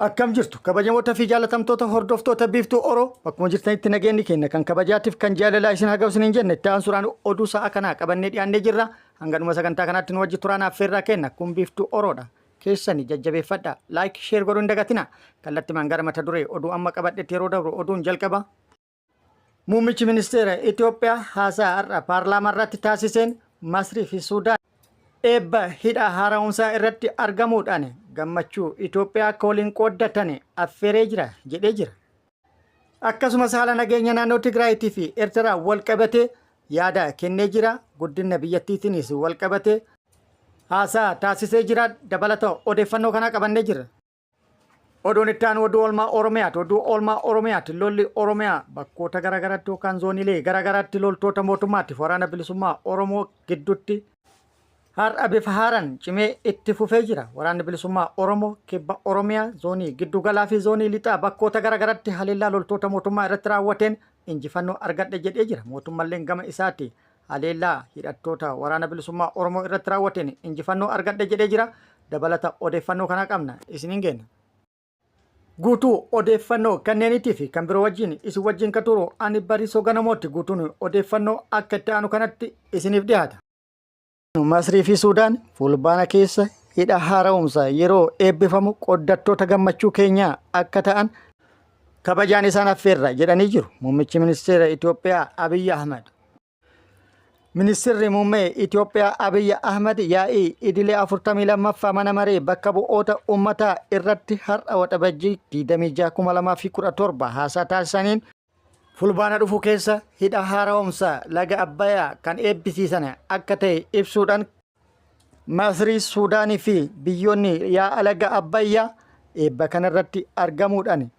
Akkam jirtu kabajamoota fi jaalatamtoota hordoftoota biiftuu Oroo bakkuma jirtanitti nageenyi keenya kan kabajaatiif kan jaalalaa isin hagaa'u isin hin jenne itti aansuudhaan oduu sa'a kanaa qabannee dhiyaannee jirra. Hanga sagantaa kanaatti nu wajji turaan affeerraa kenna kun biiftuu Oroodha. Keessanii jajjabeeffadha. Laayik sheer godhuu hin dagatina. Kallattimaan gara mata duree oduu amma qabadhetti yeroo dabru oduun jalqaba. Muummichi ministeera Itoophiyaa haasaa har'a paarlaamaa irratti taasiseen Masrii fi Suudaan eebba hidha haara'umsaa irratti argamuudhaan gammachuu Itoophiyaa akka waliin qooddatan affeeree jira jedhee jira. Akkasumas haala nageenya naannoo Tigraayitii fi Eertiraa wal qabatee yaada kennee jira. Guddina biyyattiitiinis wal qabatee haasaa taasisee jira. Dabalata odeeffannoo kanaa qabannee jira. Oduun itti aanu oduu oolmaa Oromiyaati. Oduu oolmaa Oromiyaati. Lolli Oromiyaa bakkoota garaagaraatti yookaan zooniilee garaagaraatti loltoota mootummaatti waraana bilisummaa Oromoo gidduutti har'a bifa haaraan cimee itti fufee jira. Waraanni bilisummaa Oromoo kibba Oromiyaa zoonii giddu galaa fi zoonii lixaa bakkoota garaagaraatti haleellaa loltoota mootummaa irratti raawwateen injifannoo argadhe jedhee jira. Mootummalleen gama isaatti haleellaa hidhattoota waraana bilisummaa Oromoo irratti raawwateen injifannoo argadhe jedhee jira. Dabalata odeeffannoo kanaa qabna isiniin kenna. Guutuu odeeffannoo kanneenitii fi kan biroo wajjin isin wajjin kan turu ani Bariisoo Ganamooti. Guutuun odeeffannoo akka itti aanu kanatti isiniif dhiyaata. Masrii fi Suudaan fulbaana keessa hidha haara'umsaa yeroo eebbifamu qooddattoota gammachuu keenyaa akka ta'an kabajaan isaan affeerra jedhanii jiru. Muummichi ministeera Itoophiyaa Abiyyi Ahmed. Ministeerri muummee Itoophiyaa Abiyyi Ahmed yaa'ii idilee 42ffaa mana maree bakka bu'oota uummataa irratti har'a waxabajjii 26/2017 haasaa taasisaniin fulbaana dhufu keessa hidha haara'umsaa laga Abbayyaa kan eebbisiisan akka ta'e ibsuudhaan Masrii, Suudaanii fi biyyoonni yaa'a laga Abbayyaa eebba kanarratti argamuudhaan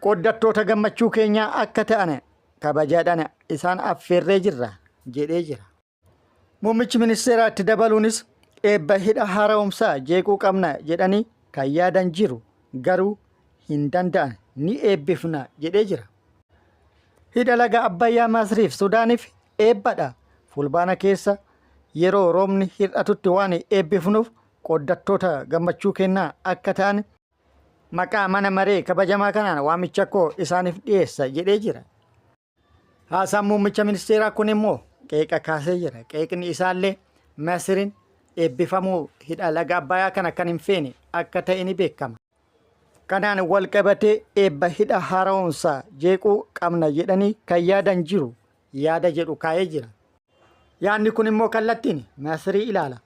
qooddattoota gammachuu keenyaa akka ta'an kabajaadhaan isaan affeerree jirra jedhee jira. Muummichi ministeeraa itti dabaluunis eebba hidha haara'umsaa jeequu qabna jedhanii kan yaadan jiru garuu hin danda'an ni eebbifna jedhee jira. Hidha laga Abbayyaa Masriif Suudaaniif eebbadha. Fulbaana keessa yeroo roobni hir'atutti waan eebbifnuuf qooddattoota gammachuu kennaa akka ta'an maqaa mana maree kabajamaa kanaan waamicha koo isaaniif dhiyeessa jedhee jira. Haasaan muummicha ministeeraa kun immoo qeeqa kaasee jira. Qeeqni isaallee Masriin eebbifamuu hidha laga Abbayyaa kana kan hin feene akka ta'e ni beekama. Kanaan wal qabatee eebba hidha haara'umsaa jeequu qabna jedhanii kan yaadan jiru yaada jedhu kaa'ee jira. Yaadni kun immoo kallattiin Masrii ilaala.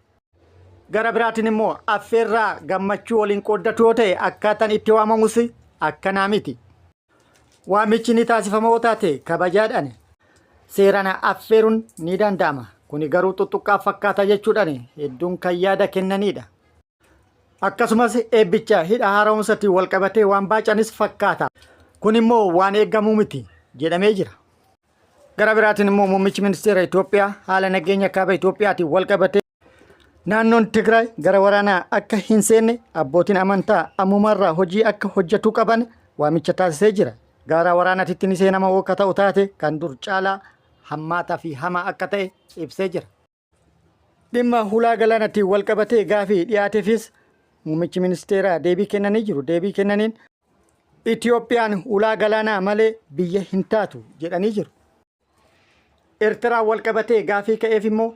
Gara biraatiin immoo affeerraa gammachuu waliin qooddatu yoo ta'e akkaataan itti waamamus akkanaa miti. Waamichi ni taasifama yoo taate kabajaadhaan seeraan affeeruun ni danda'ama. Kuni garuu xuxuqqaa fakkaata jechuudhaan hedduun kan yaada kennanidha. Akkasumas eebbicha hidha haara'umsaatti wal qabatee waan baacanis fakkaata. Kun immoo waan eegamuu miti jedhamee jira. Gara biraatiin immoo muummichi ministeera Itoophiyaa haala nageenya kaaba Itoophiyaatiin wal qabatee naannoon Tigraay gara waraanaa akka hin seenne abbootiin amantaa ammumarraa hojii akka hojjetuu qaban waamicha taasisee jira. Gara waraanaatti ni seenama akka ta'u taate kan dur caalaa hammaataa fi hamaa akka ta'e ibsee jira. Dhimma hulaa galaanaatiin wal qabatee gaafii dhiyaateefis muummichi ministeeraa deebii kennanii jiru. Deebii kennaniin Itoophiyaan hulaa galaanaa malee biyya hin taatu jedhanii jiru. Eertiraa wal qabatee gaafii ka'eef immoo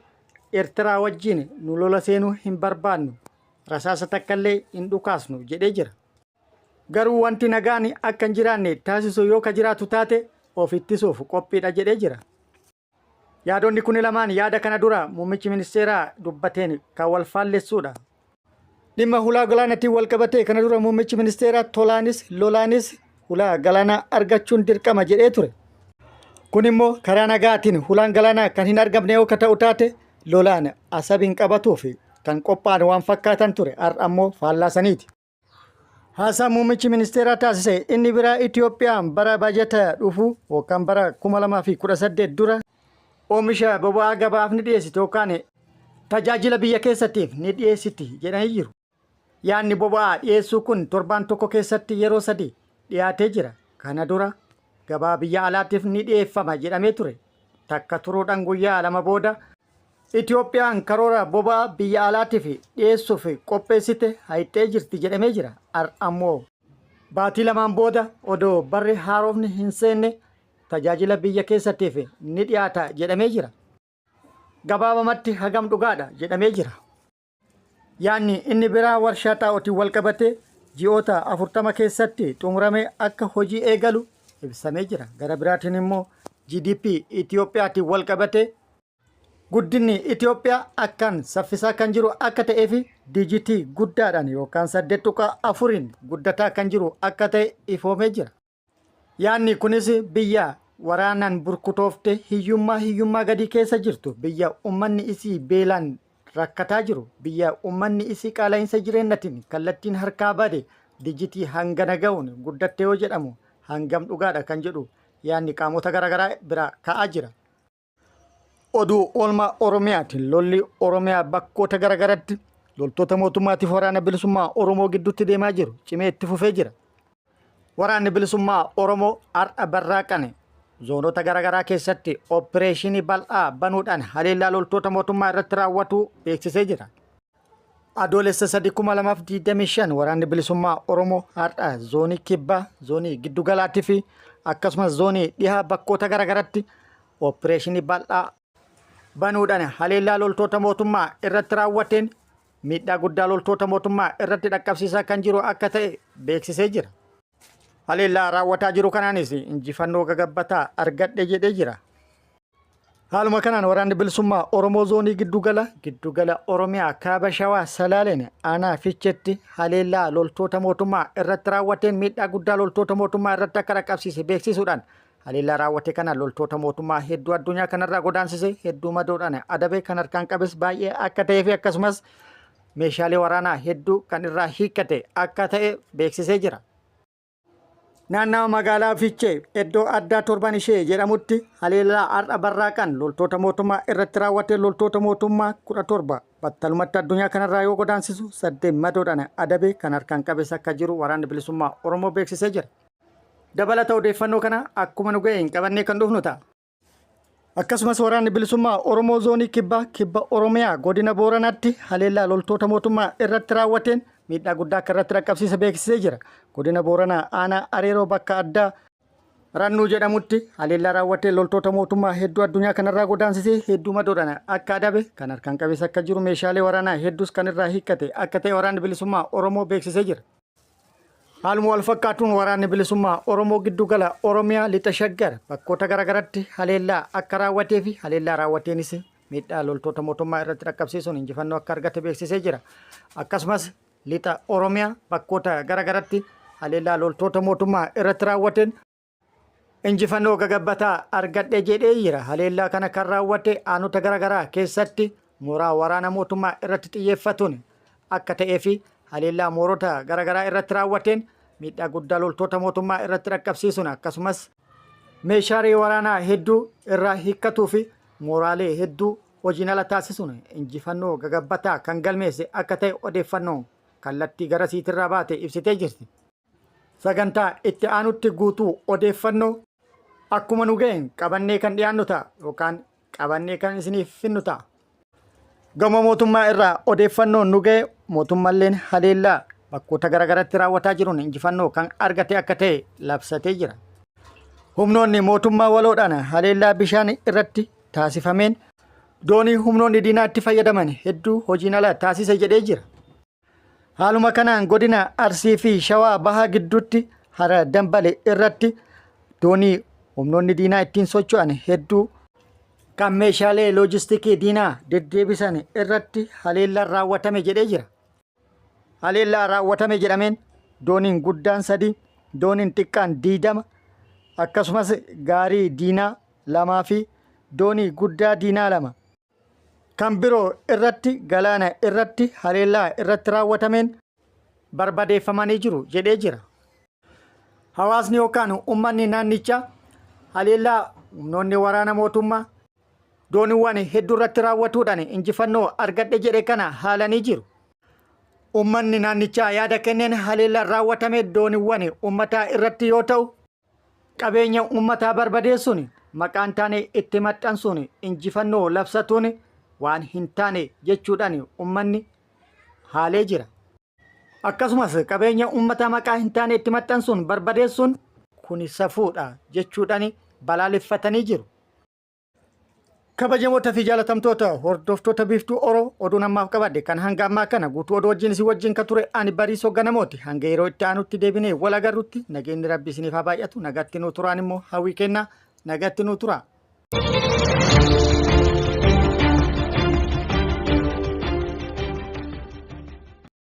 Eertiraa wajjin nu lola seenuu hin barbaannu, rasaasa takkallee hin dhukaasnu jedhee jira. Garuu wanti nagaan akka hin jiraanne taasisu yoo ka jiraatu taate of ittisuuf qophiidha jedhee jira. Yaadonni kun lamaan yaada kana dura muummichi ministeeraa dubbateen kan wal faallessuudha. Dhimma hulaa galaanaatiin wal qabatee kana dura muummichi ministeeraa tolaanis lolaanis hulaa galaanaa argachuun dirqama jedhee ture. Kun immoo karaa nagaatiin hulaan galaanaa kan hin argamne yoo ta'u taate lolaan asabiin qabatuu fi kan qophaa'an waan fakkaatan ture. Har'a immoo faallaasaniiti. Haasaa muummichi ministeeraa taasise inni biraa Itoophiyaan bara baajata dhufu yookaan bara 2018 dura oomisha boba'aa gabaaf ni dhiyeessiti yookaan tajaajila biyya keessattiif ni dhiyeessiti jedhanii jiru. Yaadni boba'aa dhiyeessuu kun torbaan tokko keessatti yeroo 3 dhiyaatee jira. Kana dura gabaa biyya alaatiif ni dhiyeeffama jedhamee ture. Takka turuudhaan guyyaa 2 booda Itoophiyaan karoora boba'aa biyya alaatiif dhiyeessuuf qopheessite hayxee jirti jedhamee jira. Ammoo Baatii lamaan booda odoo barri haaromni hin seenne tajaajila biyya keessattiif ni dhiyaata jedhamee jira. Gabaabamatti hagam dhugaadha jedhamee jira. Yaanni inni biraa warshaa xaa'ootiin wal qabate ji'oota 40 keessatti xumuramee akka hojii eegalu ibsamee jira. Gara biraatiin immoo GDP Itiyoophiyaatiin wal qabate guddinni Itiyoophiyaa akkaan saffisaa kan jiru akka ta'ee fi diijitii guddaadhaan yookaan 8.4 guddataa kan jiru akka ta'e ifoomee jira. Yaanni kunis biyya waraanaan burkutoofte hiyyummaa gadii keessa jirtu, biyya ummanni isii beelaan rakkataa jiru, biyya ummanni isii qaala'insa jireenyatiin kallattiin harkaa bade diijitii hangana ga'uun guddatte yoo jedhamu hangam dhugaadha kan jedhu yaanni qaamota garaagaraa bira ka'aa jira. Oduu oolmaa Oromiyaatiin lolli Oromiyaa bakkoota garaagaraatti loltoota mootummaatiif waraana bilisummaa Oromoo gidduutti deemaa jiru cimee itti fufee jira. Waraanni bilisummaa Oromoo har'a barraaqane zoonota garaagaraa keessatti opereeshinii bal'aa banuudhaan haleellaa loltoota mootummaa irratti raawwatu beeksisee jira. Adoolessa 3/2025 waraanni bilisummaa Oromoo har'a zoonii kibbaa, zoonii giddugalaattii fi akkasumas zoonii dhihaa bakkoota garaagaraatti opereeshinii bal'aa banuudhaan haleellaa loltoota mootummaa irratti raawwateen miidhaa guddaa loltoota mootummaa irratti dhaqqabsiisaa kan jiru akka ta'e beeksisee jira. Haleellaa raawwataa jiru kanaanis injifannoo gagabbataa argadhe jedhee jira. Haaluma kanaan waraanni bilisummaa Oromoo zoonii giddugala Oromiyaa kaaba Shawaa Salaaleen aanaa Fiicheetti haleellaa loltoota mootummaa irratti raawwateen miidhaa guddaa loltoota mootummaa irratti akka dhaqqabsiise beeksisuudhaan haleellaa raawwate kana loltoota mootummaa hedduu addunyaa kanarraa godaansise, hedduu madoodhaan adabe kan harkaan qabes baay'ee akka ta'ee fi akkasumas meeshaalee waraanaa hedduu kan irraa hiikkate akka ta'e beeksisee jira. Naannawa magaalaa Fiichee iddoo addaa torban ishee jedhamutti haleellaa har'a barraaqan loltoota mootummaa irratti raawwate loltoota mootummaa 17 battalumatti addunyaa kanarraa yoo godaansisu 8 madoodhaan adabe kan harkaan qabes akka jiru waraanni bilisummaa Oromoo beeksisee jira. Dabalata odeeffannoo kana akkuma nu ga'een qabannee kan dhufnu ta'a. Akkasumas waraanni bilisummaa Oromoo zoonii kibba Oromiyaa godina Booranaatti haleellaa loltoota mootummaa irratti raawwateen miidhaa guddaa akka irratti dhaqqabsiise beeksisee jira. Godina Booranaa aanaa Areeroo bakka addaa Rannuu jedhamutti haleellaa raawwatee loltoota mootummaa hedduu addunyaa kanarraa godaansisee hedduu madoodhaan akka adabe kan harkaan qabees akka jiru meeshaalee waraanaa hedduus kan irraa hiikkate akka ta'e waraanni bilisummaa Oromoo beeksisee jira. Haaluma wal fakkaatuun waraanni bilisummaa Oromoo giddugala Oromiyaa lixa Shaggar bakkoota garaagaraatti haleellaa akka raawwatee fi haleellaa raawwateenis miidhaa loltoota mootummaa irratti dhaqqabsiisuun injifannoo akka argate beeksisee jira. Akkasumas lixa Oromiyaa bakkoota garaagaraatti haleellaa loltoota mootummaa irratti raawwateen injifannoo gagabbataa argadhe jedhee jira. Haleellaa kana kan raawwate aanota garaagaraa keessatti mooraa waraana mootummaa irratti xiyyeeffatuun akka ta'ee fi haleellaa moorota garaagaraa irratti raawwateen miidhaa guddaa loltoota mootummaa irratti dhaqqabsiisuun akkasumas meeshaalee waraanaa hedduu irraa hiikkatuu fi mooraalee hedduu hojiin ala taasisuun injifannoo gagabbataa kan galmeesse akka ta'e odeeffannoo kallattii gara siitirraa baate ibsitee jirti. Sagantaa itti aanutti guutuu odeeffannoo akkuma nu ga'een qabannee kan dhiyaannu ta'a yookaan qabannee kan isiniif finnu ta'a. Gama mootummaa irraa odeeffannoon nu ga'e mootummalleen haleellaa bakkoota garaagaraatti raawwataa jiruun injifannoo kan argate akka ta'e labsatee jira. Humnoonni mootummaa waloodhaan haleellaa bishaan irratti taasifameen doonii humnoonni diinaatti fayyadaman hedduu hojiin ala taasise jedhee jira. Haaluma kanaan godina Arsii fi Shawaa Bahaa gidduutti hara Dambale irratti doonii humnoonni diinaa ittiin socho'an hedduu kan meeshaalee loojistikii diinaa deddeebisan irratti haleellaan raawwatame jedhee jira. Haleellaa raawwatame jedhameen dooniin guddaan 3, dooniin xiqqaan 20 akkasumas gaarii diinaa 2 fi doonii guddaa diinaa 2 kan biroo irratti galaana irratti haleellaa irratti raawwatameen barbadeeffamanii jiru jedhee jira. Hawaasni yookaan uummanni naannichaa haleellaa humnoonni waraana mootummaa dooniiwwan hedduu irratti raawwatuudhaan injifannoo argadhe jedhe kana haalanii jiru. Uummanni naannichaa yaada kenneen haleellaan raawwatame dooniiwwan uummataa irratti yoo ta'u qabeenya uummataa barbadeessuun maqaan taane itti maxxansuun injifannoo labsatuun waan hin taane jechuudhaan uummanni haalee jira. Akkasumas qabeenya uummata maqaa hin taane itti maxxansuun barbadeessuun kuni safuudha jechuudhaan balaaleffatanii jiru. Kabajamoota fi jaalatamtoota hordoftoota biiftuu Oromoo oduun ammaaf qabadde kan hanga ammaa kana guutuu oduu wajjin si wajjin ka ture ani Bariisoo Ganamooti. Hanga yeroo itti aanutti deebinee wal agarrutti nageenyi Rabbi isiniif haa baay'atu. Nagatti nuu turaan immoo hawwii kennaa nagatti nuu tura.